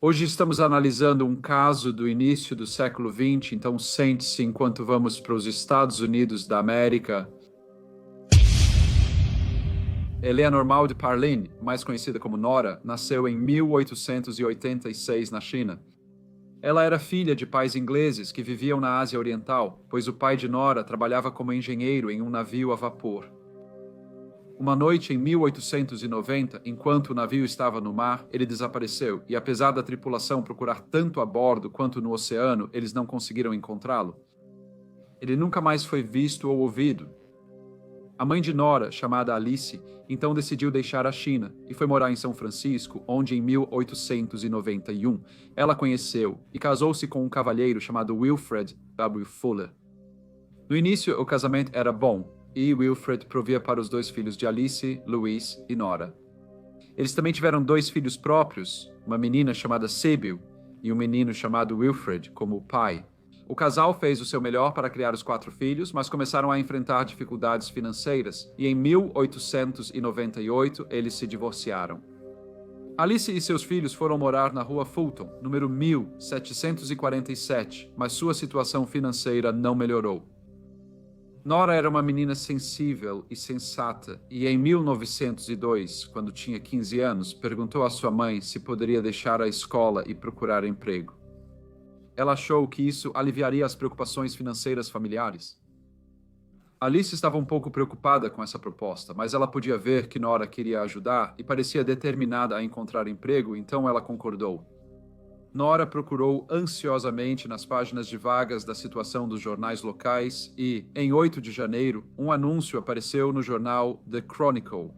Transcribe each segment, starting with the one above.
Hoje estamos analisando um caso do início do século XX, então sente-se enquanto vamos para os Estados Unidos da América. Eleanor Maud Parlin, mais conhecida como Nora, nasceu em 1886 na China. Ela era filha de pais ingleses que viviam na Ásia Oriental, pois o pai de Nora trabalhava como engenheiro em um navio a vapor. Uma noite em 1890, enquanto o navio estava no mar, ele desapareceu, e apesar da tripulação procurar tanto a bordo quanto no oceano, eles não conseguiram encontrá-lo. Ele nunca mais foi visto ou ouvido. A mãe de Nora, chamada Alice, então decidiu deixar a China e foi morar em São Francisco, onde em 1891 ela conheceu e casou-se com um cavalheiro chamado Wilfred W. Fuller. No início, o casamento era bom, e Wilfred provia para os dois filhos de Alice, Louise e Nora. Eles também tiveram dois filhos próprios, uma menina chamada Sybil e um menino chamado Wilfred, como pai. O casal fez o seu melhor para criar os 4 filhos, mas começaram a enfrentar dificuldades financeiras e em 1898 eles se divorciaram. Alice e seus filhos foram morar na rua Fulton, número 1747, mas sua situação financeira não melhorou. Nora era uma menina sensível e sensata, e em 1902, quando tinha 15 anos, perguntou à sua mãe se poderia deixar a escola e procurar emprego. Ela achou que isso aliviaria as preocupações financeiras familiares. Alice estava um pouco preocupada com essa proposta, mas ela podia ver que Nora queria ajudar e parecia determinada a encontrar emprego, então ela concordou. Nora procurou ansiosamente nas páginas de vagas da situação dos jornais locais e, em 8 de janeiro, um anúncio apareceu no jornal The Chronicle.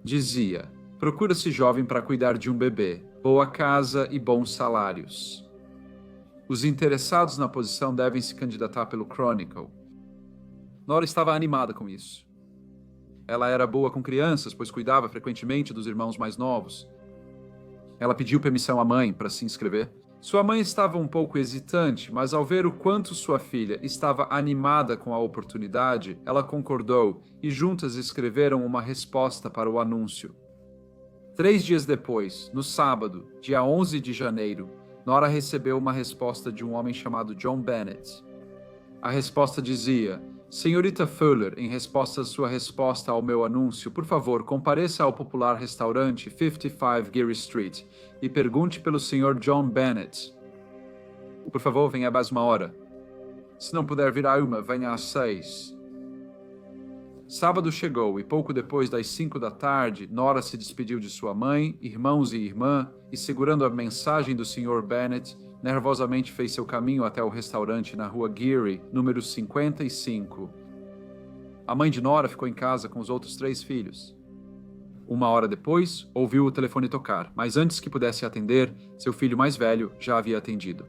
Dizia: procura-se jovem para cuidar de um bebê, boa casa e bons salários. Os interessados na posição devem se candidatar pelo Chronicle. Nora estava animada com isso. Ela era boa com crianças, pois cuidava frequentemente dos irmãos mais novos. Ela pediu permissão à mãe para se inscrever. Sua mãe estava um pouco hesitante, mas ao ver o quanto sua filha estava animada com a oportunidade, ela concordou e juntas escreveram uma resposta para o anúncio. 3 dias depois, no sábado, dia 11 de janeiro, Nora recebeu uma resposta de um homem chamado John Bennett. A resposta dizia: Senhorita Fuller, em resposta à sua resposta ao meu anúncio, por favor, compareça ao popular restaurante 55 Geary Street e pergunte pelo Sr. John Bennett. Por favor, venha às 1h. Se não puder vir à 1, venha às 6. Sábado chegou e pouco depois das 5 da tarde, Nora se despediu de sua mãe, irmãos e irmã e, segurando a mensagem do Sr. Bennett, nervosamente fez seu caminho até o restaurante na rua Geary, número 55. A mãe de Nora ficou em casa com os outros 3 filhos. 1 hora depois, ouviu o telefone tocar, mas antes que pudesse atender, seu filho mais velho já havia atendido.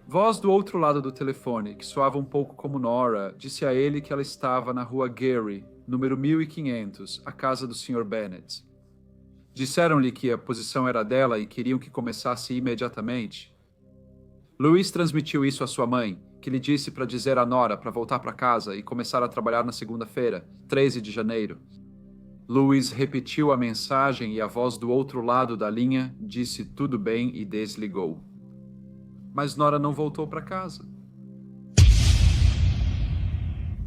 Voz do outro lado do telefone, que soava um pouco como Nora, disse a ele que ela estava na rua Geary, número 1500, a casa do Sr. Bennett. Disseram-lhe que a posição era dela e queriam que começasse imediatamente. Louise transmitiu isso à sua mãe, que lhe disse para dizer a Nora para voltar para casa e começar a trabalhar na segunda-feira, 13 de janeiro. Louise repetiu a mensagem e a voz do outro lado da linha disse tudo bem e desligou. Mas Nora não voltou para casa.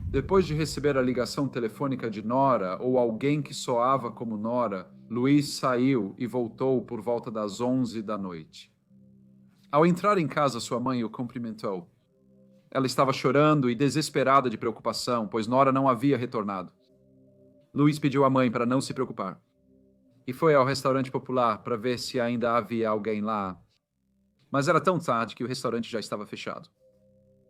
Depois de receber a ligação telefônica de Nora ou alguém que soava como Nora, Louise saiu e voltou por volta das 11 da noite. Ao entrar em casa, sua mãe o cumprimentou. Ela estava chorando e desesperada de preocupação, pois Nora não havia retornado. Louise pediu à mãe para não se preocupar e foi ao restaurante popular para ver se ainda havia alguém lá. Mas era tão tarde que o restaurante já estava fechado.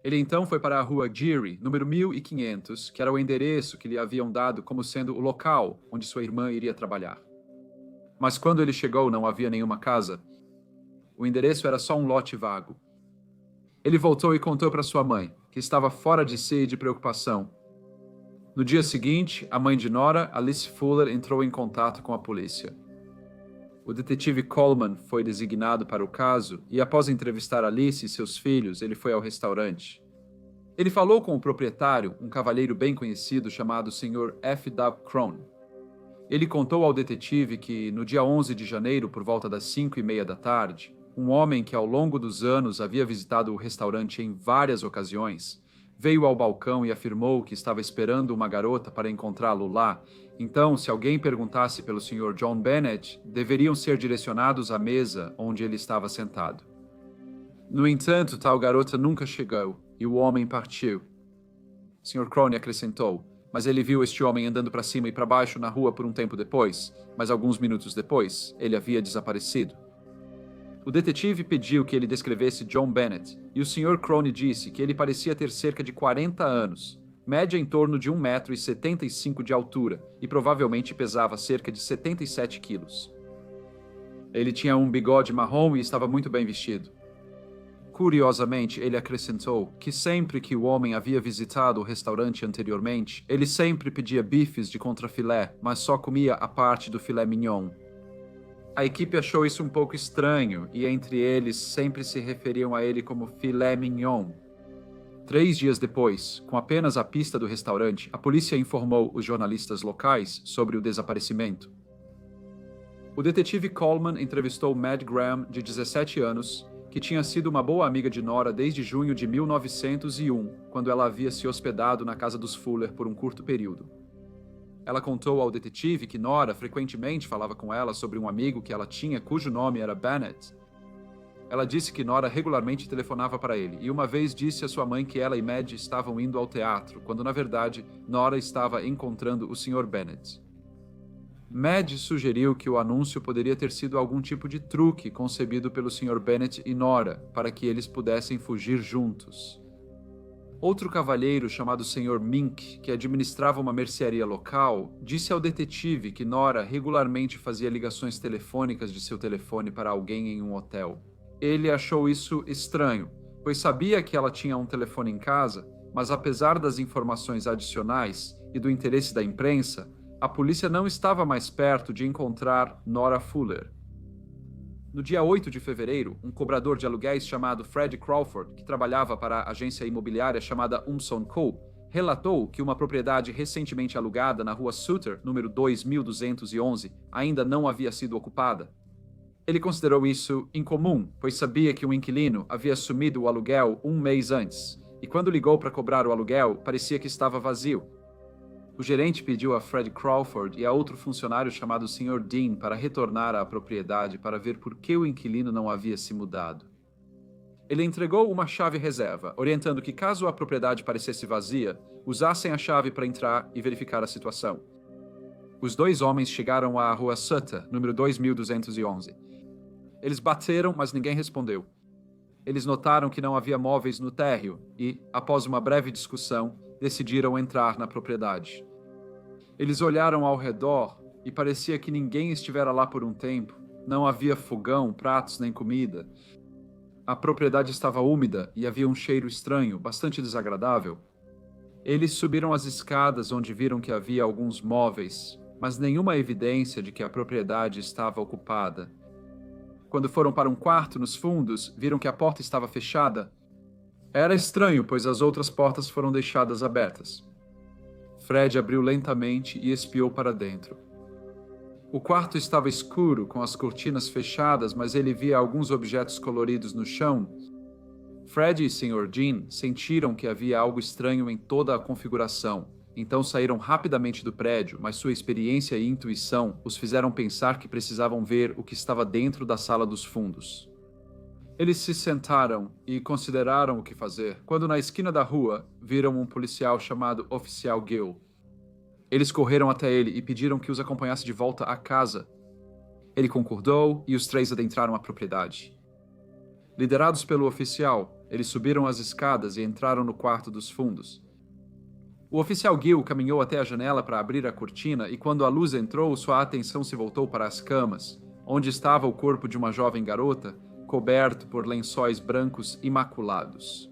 Ele então foi para a rua Geary, número 1500, que era o endereço que lhe haviam dado como sendo o local onde sua irmã iria trabalhar. Mas quando ele chegou, não havia nenhuma casa. O endereço era só um lote vago. Ele voltou e contou para sua mãe, que estava fora de si de preocupação. No dia seguinte, a mãe de Nora, Alice Fuller, entrou em contato com a polícia. O detetive Coleman foi designado para o caso e, após entrevistar Alice e seus filhos, ele foi ao restaurante. Ele falou com o proprietário, um cavalheiro bem conhecido chamado Sr. F. W. Crone. Ele contou ao detetive que, no dia 11 de janeiro, por volta das 5:30 da tarde, um homem que ao longo dos anos havia visitado o restaurante em várias ocasiões, veio ao balcão e afirmou que estava esperando uma garota para encontrá-lo lá. Então, se alguém perguntasse pelo Sr. John Bennett, deveriam ser direcionados à mesa onde ele estava sentado. No entanto, tal garota nunca chegou e o homem partiu. Sr. Crone acrescentou, mas ele viu este homem andando para cima e para baixo na rua por um tempo depois, mas alguns minutos depois, ele havia desaparecido. O detetive pediu que ele descrevesse John Bennett, e o Sr. Crone disse que ele parecia ter cerca de 40 anos, média em torno de 1,75 m de altura, e provavelmente pesava cerca de 77 quilos. Ele tinha um bigode marrom e estava muito bem vestido. Curiosamente, ele acrescentou que sempre que o homem havia visitado o restaurante anteriormente, ele sempre pedia bifes de contrafilé, mas só comia a parte do filé mignon. A equipe achou isso um pouco estranho e entre eles sempre se referiam a ele como filé mignon. 3 dias depois, com apenas a pista do restaurante, a polícia informou os jornalistas locais sobre o desaparecimento. O detetive Coleman entrevistou Mad Graham, de 17 anos, que tinha sido uma boa amiga de Nora desde junho de 1901, quando ela havia se hospedado na casa dos Fuller por um curto período. Ela contou ao detetive que Nora frequentemente falava com ela sobre um amigo que ela tinha cujo nome era Bennett. Ela disse que Nora regularmente telefonava para ele e uma vez disse à sua mãe que ela e Mad estavam indo ao teatro, quando na verdade Nora estava encontrando o Sr. Bennett. Mad sugeriu que o anúncio poderia ter sido algum tipo de truque concebido pelo Sr. Bennett e Nora para que eles pudessem fugir juntos. Outro cavalheiro chamado Sr. Mink, que administrava uma mercearia local, disse ao detetive que Nora regularmente fazia ligações telefônicas de seu telefone para alguém em um hotel. Ele achou isso estranho, pois sabia que ela tinha um telefone em casa, mas apesar das informações adicionais e do interesse da imprensa, a polícia não estava mais perto de encontrar Nora Fuller. No dia 8 de fevereiro, um cobrador de aluguéis chamado Fred Crawford, que trabalhava para a agência imobiliária chamada Umson Co., relatou que uma propriedade recentemente alugada na rua Sutter, número 2211, ainda não havia sido ocupada. Ele considerou isso incomum, pois sabia que um inquilino havia assumido o aluguel um mês antes, e quando ligou para cobrar o aluguel, parecia que estava vazio. O gerente pediu a Fred Crawford e a outro funcionário chamado Sr. Dean para retornar à propriedade para ver por que o inquilino não havia se mudado. Ele entregou uma chave reserva, orientando que caso a propriedade parecesse vazia, usassem a chave para entrar e verificar a situação. Os 2 homens chegaram à rua Sutter, número 2211. Eles bateram, mas ninguém respondeu. Eles notaram que não havia móveis no térreo e, após uma breve discussão, decidiram entrar na propriedade. Eles olharam ao redor e parecia que ninguém estivera lá por um tempo. Não havia fogão, pratos nem comida. A propriedade estava úmida e havia um cheiro estranho, bastante desagradável. Eles subiram as escadas onde viram que havia alguns móveis, mas nenhuma evidência de que a propriedade estava ocupada. Quando foram para um quarto nos fundos, viram que a porta estava fechada. Era estranho, pois as outras portas foram deixadas abertas. Fred abriu lentamente e espiou para dentro. O quarto estava escuro, com as cortinas fechadas, mas ele via alguns objetos coloridos no chão. Fred e Sr. Dean sentiram que havia algo estranho em toda a configuração, então saíram rapidamente do prédio, mas sua experiência e intuição os fizeram pensar que precisavam ver o que estava dentro da sala dos fundos. Eles se sentaram e consideraram o que fazer, quando na esquina da rua viram um policial chamado Oficial Gill. Eles correram até ele e pediram que os acompanhasse de volta à casa. Ele concordou e os 3 adentraram a propriedade. Liderados pelo oficial, eles subiram as escadas e entraram no quarto dos fundos. O oficial Gill caminhou até a janela para abrir a cortina e quando a luz entrou, sua atenção se voltou para as camas, onde estava o corpo de uma jovem garota, coberto por lençóis brancos imaculados.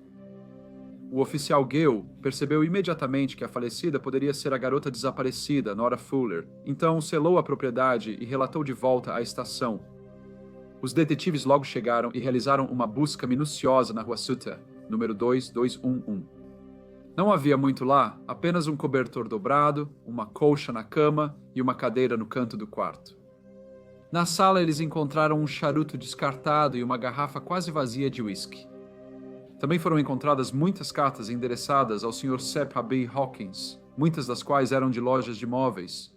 O oficial Gill percebeu imediatamente que a falecida poderia ser a garota desaparecida, Nora Fuller, então selou a propriedade e relatou de volta à estação. Os detetives logo chegaram e realizaram uma busca minuciosa na rua Sutter, número 2211. Não havia muito lá, apenas um cobertor dobrado, uma colcha na cama e uma cadeira no canto do quarto. Na sala, eles encontraram um charuto descartado e uma garrafa quase vazia de uísque. Também foram encontradas muitas cartas endereçadas ao Sr. Sepp B. Hawkins, muitas das quais eram de lojas de móveis.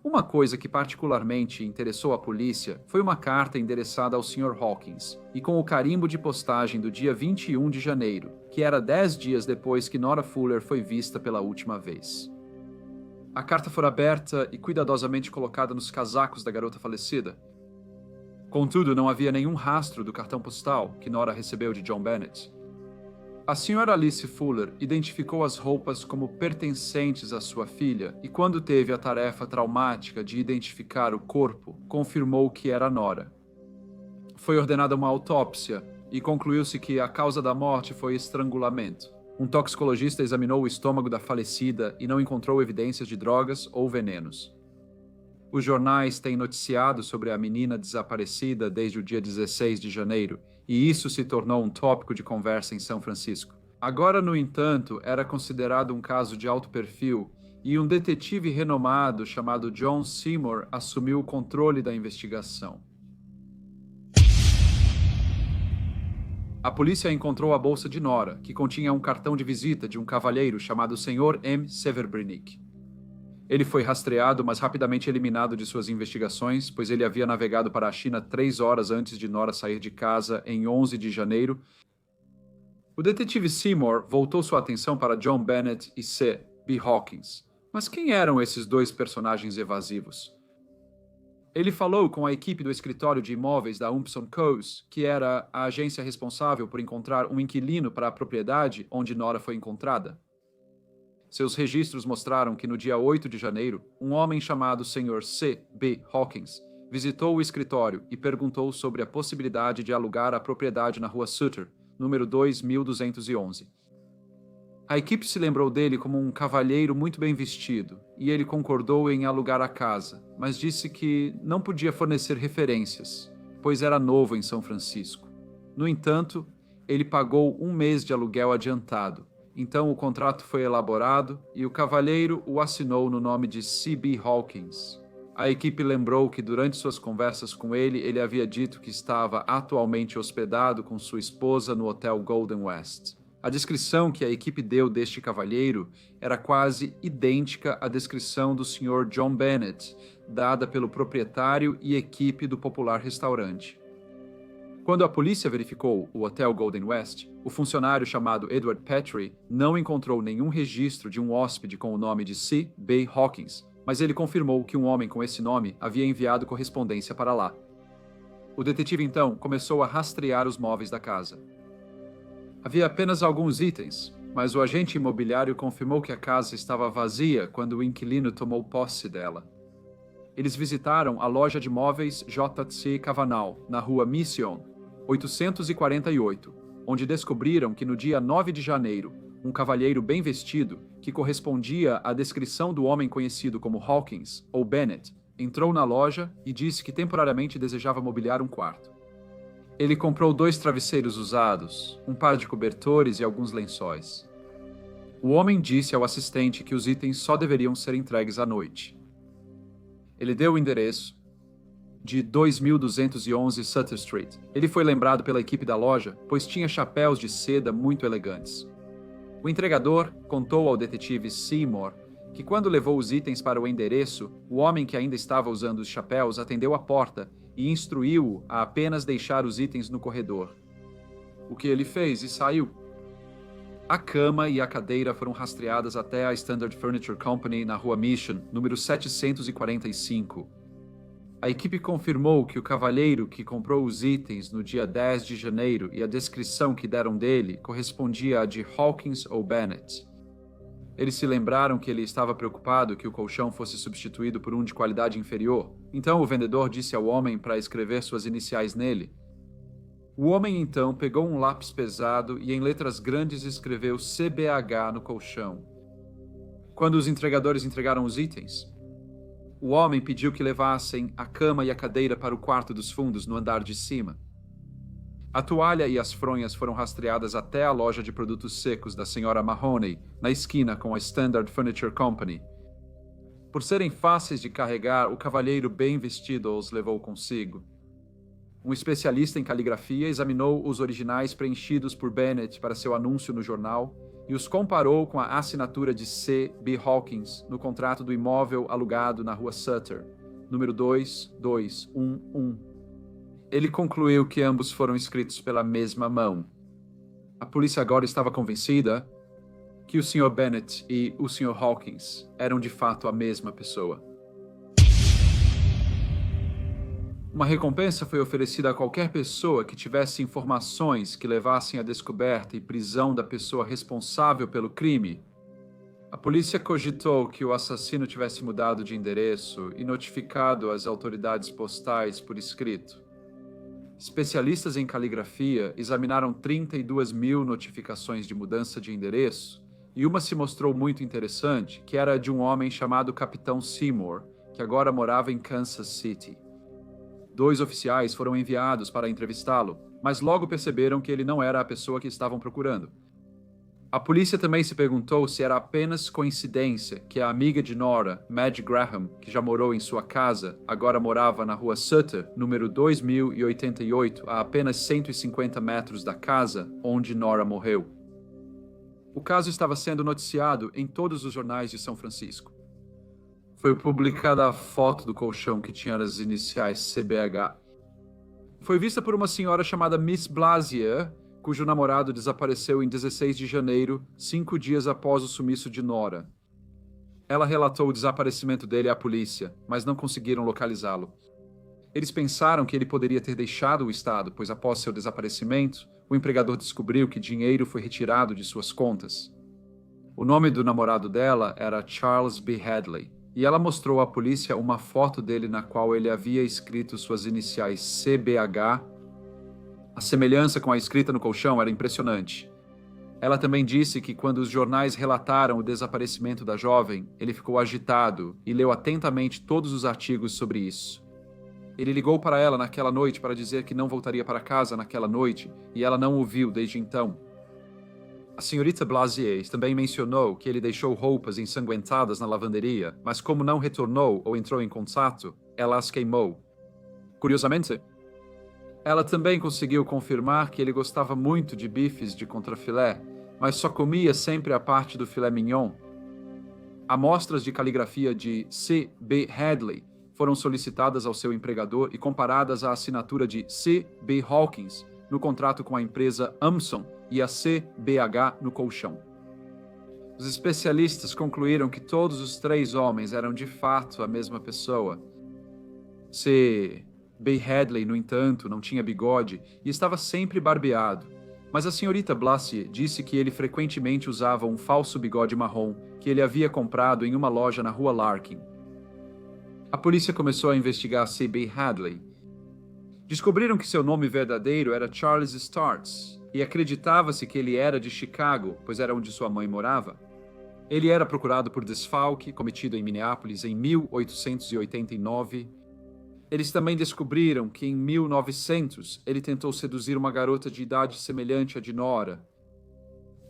Uma coisa que particularmente interessou a polícia foi uma carta endereçada ao Sr. Hawkins e com o carimbo de postagem do dia 21 de janeiro, que era 10 dias depois que Nora Fuller foi vista pela última vez. A carta foi aberta e cuidadosamente colocada nos casacos da garota falecida. Contudo, não havia nenhum rastro do cartão postal que Nora recebeu de John Bennett. A senhora Alice Fuller identificou as roupas como pertencentes à sua filha e, quando teve a tarefa traumática de identificar o corpo, confirmou que era Nora. Foi ordenada uma autópsia e concluiu-se que a causa da morte foi estrangulamento. Um toxicologista examinou o estômago da falecida e não encontrou evidências de drogas ou venenos. Os jornais têm noticiado sobre a menina desaparecida desde o dia 16 de janeiro, e isso se tornou um tópico de conversa em São Francisco. Agora, no entanto, era considerado um caso de alto perfil, e um detetive renomado chamado John Seymour assumiu o controle da investigação. A polícia encontrou a bolsa de Nora, que continha um cartão de visita de um cavalheiro chamado Sr. M. Severbrink. Ele foi rastreado, mas rapidamente eliminado de suas investigações, pois ele havia navegado para a China 3 horas antes de Nora sair de casa em 11 de janeiro. O detetive Seymour voltou sua atenção para John Bennett e C. B. Hawkins. Mas quem eram esses dois personagens evasivos? Ele falou com a equipe do escritório de imóveis da Umpson Coase, que era a agência responsável por encontrar um inquilino para a propriedade onde Nora foi encontrada. Seus registros mostraram que no dia 8 de janeiro, um homem chamado Sr. C. B. Hawkins visitou o escritório e perguntou sobre a possibilidade de alugar a propriedade na rua Sutter, número 2211. A equipe se lembrou dele como um cavalheiro muito bem vestido, e ele concordou em alugar a casa, mas disse que não podia fornecer referências, pois era novo em São Francisco. No entanto, ele pagou 1 mês de aluguel adiantado. Então o contrato foi elaborado e o cavalheiro o assinou no nome de C.B. Hawkins. A equipe lembrou que durante suas conversas com ele havia dito que estava atualmente hospedado com sua esposa no Hotel Golden West. A descrição que a equipe deu deste cavalheiro era quase idêntica à descrição do Sr. John Bennett, dada pelo proprietário e equipe do popular restaurante. Quando a polícia verificou o Hotel Golden West, o funcionário chamado Edward Petrie não encontrou nenhum registro de um hóspede com o nome de C. B. Hawkins, mas ele confirmou que um homem com esse nome havia enviado correspondência para lá. O detetive então começou a rastrear os móveis da casa. Havia apenas alguns itens, mas o agente imobiliário confirmou que a casa estava vazia quando o inquilino tomou posse dela. Eles visitaram a loja de móveis J.C. Cavanagh, na rua Mission, 848, onde descobriram que no dia 9 de janeiro, um cavalheiro bem vestido, que correspondia à descrição do homem conhecido como Hawkins ou Bennett, entrou na loja e disse que temporariamente desejava mobiliar um quarto. Ele comprou 2 travesseiros usados, um par de cobertores e alguns lençóis. O homem disse ao assistente que os itens só deveriam ser entregues à noite. Ele deu o endereço de 2211 Sutter Street. Ele foi lembrado pela equipe da loja, pois tinha chapéus de seda muito elegantes. O entregador contou ao detetive Seymour que quando levou os itens para o endereço, o homem que ainda estava usando os chapéus atendeu a porta e instruiu-o a apenas deixar os itens no corredor. O que ele fez e saiu. A cama e a cadeira foram rastreadas até a Standard Furniture Company na rua Mission, número 745. A equipe confirmou que o cavalheiro que comprou os itens no dia 10 de janeiro e a descrição que deram dele correspondia à de Hawkins ou Bennett. Eles se lembraram que ele estava preocupado que o colchão fosse substituído por um de qualidade inferior, então o vendedor disse ao homem para escrever suas iniciais nele. O homem então pegou um lápis pesado e em letras grandes escreveu CBH no colchão. Quando os entregadores entregaram os itens, o homem pediu que levassem a cama e a cadeira para o quarto dos fundos no andar de cima. A toalha e as fronhas foram rastreadas até a loja de produtos secos da senhora Mahoney, na esquina com a Standard Furniture Company. Por serem fáceis de carregar, o cavalheiro bem vestido os levou consigo. Um especialista em caligrafia examinou os originais preenchidos por Bennett para seu anúncio no jornal e os comparou com a assinatura de C. B. Hawkins no contrato do imóvel alugado na rua Sutter, número 2211. Ele concluiu que ambos foram escritos pela mesma mão. A polícia agora estava convencida que o Sr. Bennett e o Sr. Hawkins eram de fato a mesma pessoa. Uma recompensa foi oferecida a qualquer pessoa que tivesse informações que levassem à descoberta e prisão da pessoa responsável pelo crime. A polícia cogitou que o assassino tivesse mudado de endereço e notificado as autoridades postais por escrito. Especialistas em caligrafia examinaram 32 mil notificações de mudança de endereço e uma se mostrou muito interessante, que era de um homem chamado Capitão Seymour, que agora morava em Kansas City. 2 oficiais foram enviados para entrevistá-lo, mas logo perceberam que ele não era a pessoa que estavam procurando. A polícia também se perguntou se era apenas coincidência que a amiga de Nora, Madge Graham, que já morou em sua casa, agora morava na rua Sutter, número 2088, a apenas 150 metros da casa onde Nora morreu. O caso estava sendo noticiado em todos os jornais de São Francisco. Foi publicada a foto do colchão que tinha as iniciais CBH. Foi vista por uma senhora chamada Miss Blasier, cujo namorado desapareceu em 16 de janeiro, 5 dias após o sumiço de Nora. Ela relatou o desaparecimento dele à polícia, mas não conseguiram localizá-lo. Eles pensaram que ele poderia ter deixado o estado, pois após seu desaparecimento, o empregador descobriu que dinheiro foi retirado de suas contas. O nome do namorado dela era Charles B. Hadley, e ela mostrou à polícia uma foto dele na qual ele havia escrito suas iniciais CBH. A semelhança com a escrita no colchão era impressionante. Ela também disse que quando os jornais relataram o desaparecimento da jovem, ele ficou agitado e leu atentamente todos os artigos sobre isso. Ele ligou para ela naquela noite para dizer que não voltaria para casa naquela noite e ela não o viu desde então. A senhorita Blasier também mencionou que ele deixou roupas ensanguentadas na lavanderia, mas como não retornou ou entrou em contato, ela as queimou. Curiosamente, ela também conseguiu confirmar que ele gostava muito de bifes de contrafilé, mas só comia sempre a parte do filé mignon. Amostras de caligrafia de C. B. Hadley foram solicitadas ao seu empregador e comparadas à assinatura de C. B. Hawkins no contrato com a empresa Amson e a CBH no colchão. Os especialistas concluíram que todos os 3 homens eram de fato a mesma pessoa. C. B. Hadley, no entanto, não tinha bigode e estava sempre barbeado, mas a senhorita Blasier disse que ele frequentemente usava um falso bigode marrom que ele havia comprado em uma loja na rua Larkin. A polícia começou a investigar C. B. Hadley. Descobriram que seu nome verdadeiro era Charles Starts e acreditava-se que ele era de Chicago, pois era onde sua mãe morava. Ele era procurado por desfalque cometido em Minneapolis em 1889. Eles também descobriram que em 1900 ele tentou seduzir uma garota de idade semelhante à de Nora.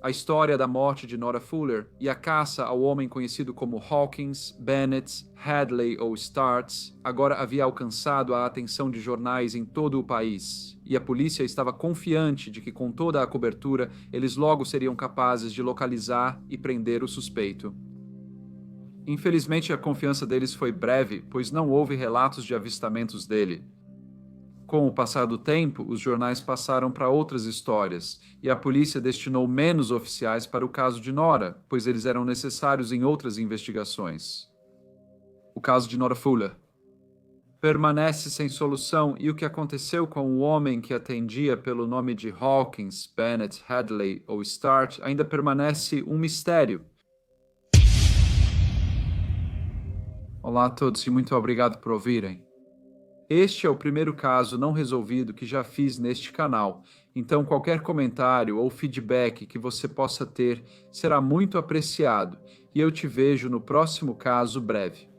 A história da morte de Nora Fuller e a caça ao homem conhecido como Hawkins, Bennett, Hadley ou Starts agora havia alcançado a atenção de jornais em todo o país, e a polícia estava confiante de que com toda a cobertura eles logo seriam capazes de localizar e prender o suspeito. Infelizmente, a confiança deles foi breve, pois não houve relatos de avistamentos dele. Com o passar do tempo, os jornais passaram para outras histórias, e a polícia destinou menos oficiais para o caso de Nora, pois eles eram necessários em outras investigações. O caso de Nora Fuller permanece sem solução, e o que aconteceu com o homem que atendia pelo nome de Hawkins, Bennett, Hadley ou Start ainda permanece um mistério. Olá a todos e muito obrigado por ouvirem. Este é o primeiro caso não resolvido que já fiz neste canal, então qualquer comentário ou feedback que você possa ter será muito apreciado e eu te vejo no próximo caso breve.